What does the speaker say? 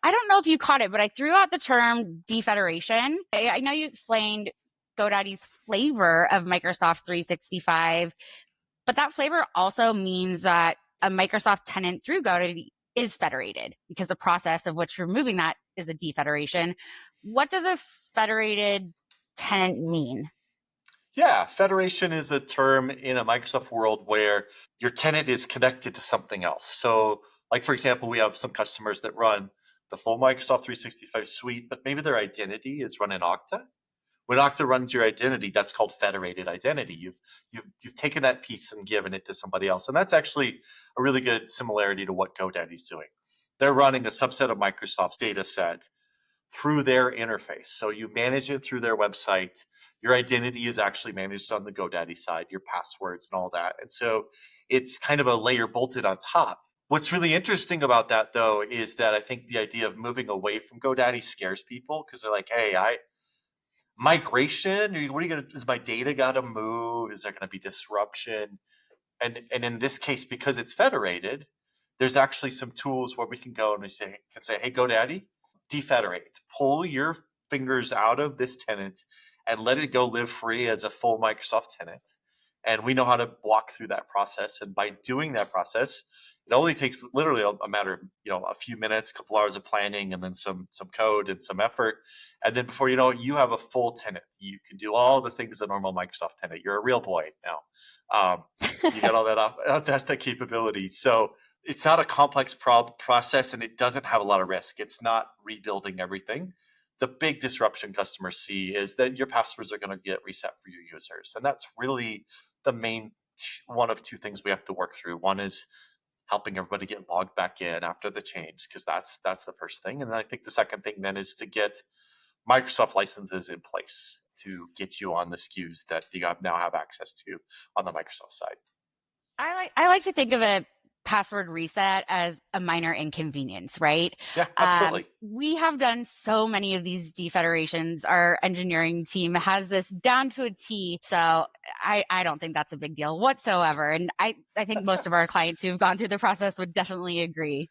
I don't know if you caught it, but I threw out the term defederation. I know you explained GoDaddy's flavor of Microsoft 365, but that flavor also means that a Microsoft tenant through GoDaddy is federated because the process of which removing that is a defederation. What does a federated tenant mean? Yeah, federation is a term in a Microsoft world where your tenant is connected to something else. So, like for example, we have some customers that run the full Microsoft 365 suite, but maybe their identity is run in Okta. When Okta runs your identity, that's called federated identity. You've taken that piece and given it to somebody else, and that's actually a really good similarity to what GoDaddy's doing. They're running a subset of Microsoft's data set through their interface. So you manage it through their website. Your identity is actually managed on the GoDaddy side, your passwords and all that. And so it's kind of a layer bolted on top. What's really interesting about that, though, is that I think the idea of moving away from GoDaddy scares people because they're like, hey, migration, what are you going to, is my data got to move? Is there going to be disruption? And in this case, because it's federated, there's actually some tools where we can go and we say, hey, GoDaddy, defederate, pull your fingers out of this tenant and let it go live free as a full Microsoft tenant. And we know how to walk through that process. And by doing that process, it only takes literally a matter of, a few minutes, a couple hours of planning, and then some code and some effort. And then before you know it, you have a full tenant. You can do all the things a normal Microsoft tenant. You're a real boy now. You got all that capability. So it's not a complex process, and it doesn't have a lot of risk. It's not rebuilding everything. The big disruption customers see is that your passwords are going to get reset for your users. And that's really the main one of two things we have to work through. One is helping everybody get logged back in after the change, because that's the first thing. And then I think the second thing then is to get Microsoft licenses in place to get you on the SKUs that you now have access to on the Microsoft side. I like to think of a password reset as a minor inconvenience, right? Yeah, absolutely. We have done so many of these defederations. Our engineering team has this down to a T. So I don't think that's a big deal whatsoever. And I think most of our clients who've gone through the process would definitely agree.